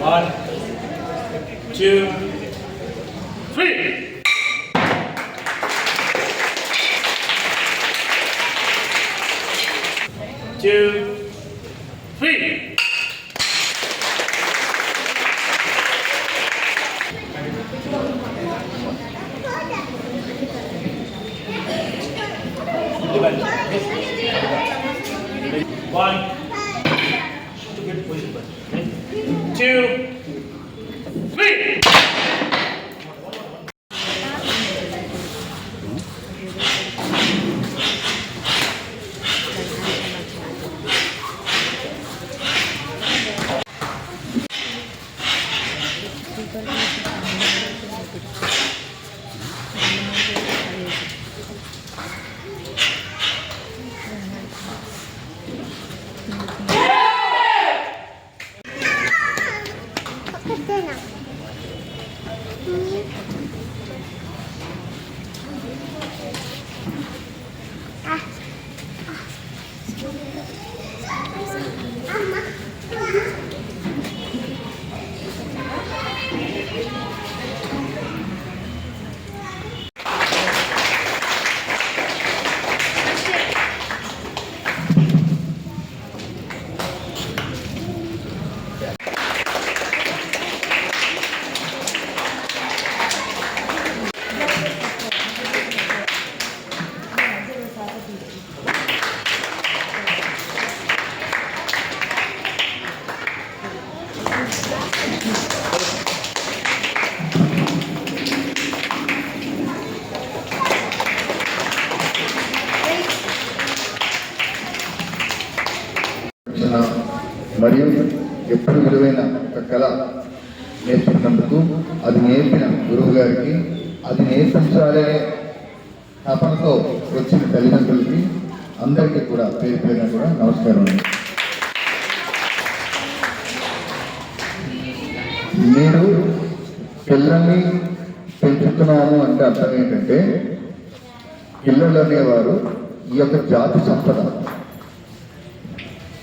One, two, three. Two, three. One, two, three. మరియు ఎప్పుడు విలువైన ఒక కళ నేర్చుకున్నందుకు అది నేర్పిన గురువు గారికి అది నేర్పించాలనే తపనతో వచ్చిన తల్లిదండ్రులకి అందరికీ కూడా పేరు పేరున కూడా నమస్కారం. మీరు పిల్లల్ని పెంచుతున్నాము అంటే అర్థం ఏంటంటే పిల్లలు అనేవారు ఈ యొక్క జాతి సంపద,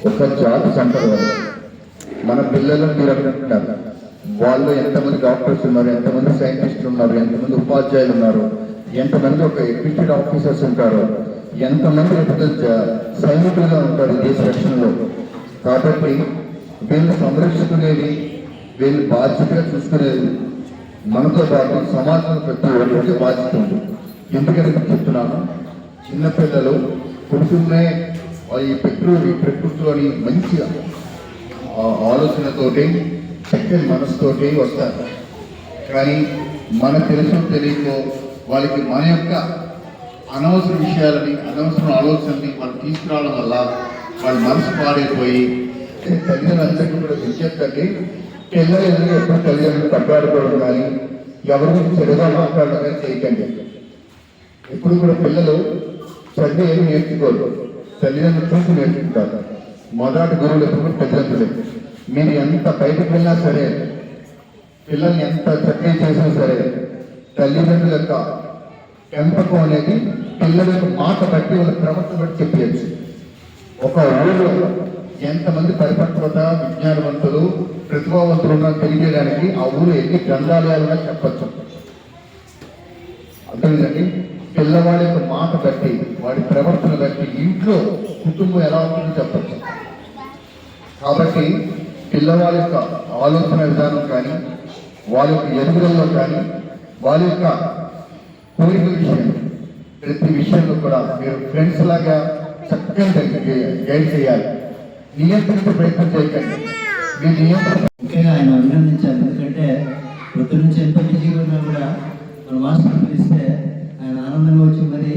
ఒక జాతి సంపద. మన పిల్లలను మీరు అనుకుంటున్నారు వాళ్ళు ఎంతమంది డాక్టర్స్ ఉన్నారు, ఎంతమంది సైంటిస్టులు ఉన్నారు, ఎంతమంది ఉపాధ్యాయులు ఉన్నారు, ఎంతమంది ఒక ఎగ్జిక్యూటివ్ ఆఫీసర్స్ ఉంటారు, ఎంతమంది సైనికులుగా ఉంటారు దేశ రక్షణలో. కాబట్టి వీళ్ళు సంరక్షించుకునేది, వీళ్ళు బాధ్యతగా చూసుకునేది మనతో పాటు సమాజంలో ప్రతి ఒక్కరికి బాధ్యత ఉంది. ఎందుకని చెప్తున్నాను, చిన్నపిల్లలు పుడుతున్నే ఈ ప్రకృతిలోని మంచి ఆలోచనతోటి చక్కని మనసుతోటి వస్తారు. కానీ మన తెలుసు తెలియకో వాళ్ళకి మన యొక్క అనవసర విషయాలని, అనవసర ఆలోచనని వాళ్ళు తీసుకురావడం వల్ల వాళ్ళ మనసు పాడైపోయి తల్లిదండ్రులందరికీ కూడా విజ్ఞప్తి, పిల్లలు ఎప్పుడు తల్లిదండ్రులు తప్పాడుకోవడం కానీ ఎవరి గురించి చెడుగా మాట్లాడడం కానీ చేయకండి. ఎప్పుడు కూడా పిల్లలు చదివి ఏమి నేర్చుకోరు, తల్లిదండ్రులు చూసి నేర్చుకుంటారు. మొదటి గురువులు ఎప్పుడు తల్లిదండ్రులే. మీరు ఎంత బయటకు వెళ్ళినా సరే, పిల్లల్ని ఎంత చక్కగా చేసినా సరే, తల్లిదండ్రుల యొక్క పెంపకం అనేది పిల్లల యొక్క మాట బట్టి, వాళ్ళ ప్రవర్తన బట్టి చెప్పేయచ్చు. ఒక ఊళ్ళో ఎంతమంది పరిపక్వత, విజ్ఞానవంతులు, ప్రతిభావంతులు ఉన్నా తెలియజేయడానికి ఆ ఊరు ఎన్ని గ్రంథాలయాలుగా చెప్పచ్చు. అర్థమైందండి. పిల్లవాడి యొక్క మాట బట్టి, వాడి ప్రవర్తన బట్టి ఇంట్లో కుటుంబం ఎలా ఉంటుందో చెప్పచ్చు. కాబట్టి పిల్లవాడి యొక్క ఆలోచన విధానం కానీ, వాళ్ళ యొక్క ఎదుగుదలలో కానీ, వాళ్ళ యొక్క కోరిక విషయం, ప్రతి విషయంలో కూడా మీరు ఫ్రెండ్స్ లాగా చక్కగా గైడ్ చేయాలి. నియంత్రించే ప్రయత్నం చేయకండి. మీరు నియంత్రణ ముఖ్యంగా ఆయన అభినందించాలి. ఎందుకంటే పొద్దు నుంచి ఎంత బిజీగా ఉన్నా కూడా మన మాస్టర్ పిలిస్తే ఆయన ఆనందంగా వచ్చి మరి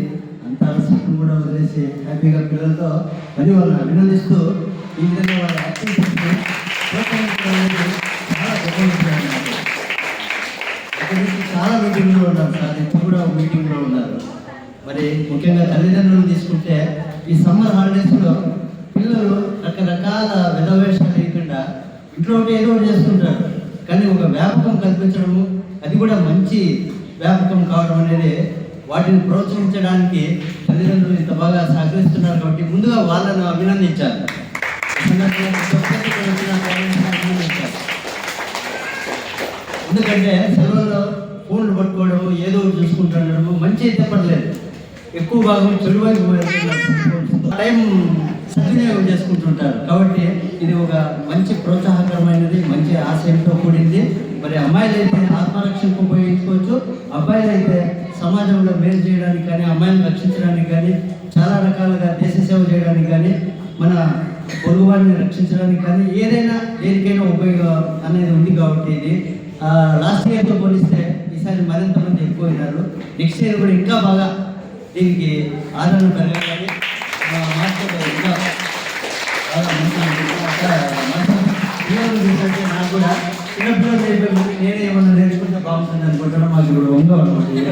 అంత అలసటను కూడా వదిలేసి హ్యాపీగా పిల్లలతో మరి వాళ్ళని అభినందిస్తూ ఈ విధంగా వాళ్ళ యాక్టివిటీస్ని ప్రోత్సహించడం అనేది చాలా గొప్ప విషయం అన్నమాట. అక్కడి నుంచి చాలా మీటింగ్లో ఉన్నారు సార్, ఇప్పుడు కూడా ఒక మీటింగ్లో ఉన్నారు. మరి ముఖ్యంగా తల్లిదండ్రులు తీసుకుంటే ఈ సమ్మర్ హాలిడేస్లో పిల్లలు రకరకాల విధవేషాలు లేకుండా ఇంట్లో ఉంటే ఏదో ఒకటి చేస్తుంటారు. కానీ ఒక వ్యాపకం కల్పించడము, అది కూడా మంచి వ్యాపకం కావడం అనేది, వాటిని ప్రోత్సహించడానికి తల్లిదండ్రులు ఇంత బాగా సహకరిస్తున్నారు కాబట్టి ముందుగా వాళ్ళను అభినందించాలి. ఎందుకంటే సెలవుల్లో ఫోన్లు పట్టుకోవడము, ఏదో ఒకటి చూసుకుంటుండడము మంచి అయితే పడలేదు. ఎక్కువ భాగం చెడువైపు టైం సద్వినియోగం చేసుకుంటుంటారు. కాబట్టి ఇది ఒక మంచి ప్రోత్సాహకరమైనది, మంచి ఆశయంతో కూడింది. మరి అమ్మాయిలు అయితే ఆత్మరక్షణకు ఉపయోగించుకోవచ్చు, అబ్బాయిలు అయితే సమాజంలో మేలు చేయడానికి కానీ, అమ్మాయిలను రక్షించడానికి కానీ, చాలా రకాలుగా దేశ సేవ చేయడానికి కానీ, మన పొరుగు వారిని రక్షించడానికి కానీ, ఏదైనా దేనికైనా ఉపయోగం అనేది ఉంది. కాబట్టి ఇది లాస్ట్ ఇయర్తో పోలిస్తే ఈసారి మరింత మంది ఎక్కువైనారు. నెక్స్ట్ ఇయర్ కూడా ఇంకా బాగా దీనికి ఆదరణ పెరగాలని ఇంకా పిల్లలు చూసంటే నాకు కూడా చిన్నపిల్లలు నేనే ఏమన్నా నేర్చుకుంటే బాగుంటుంది అనుకుంటున్నా. మాకు ఇప్పుడు ఉందో అనుకోండి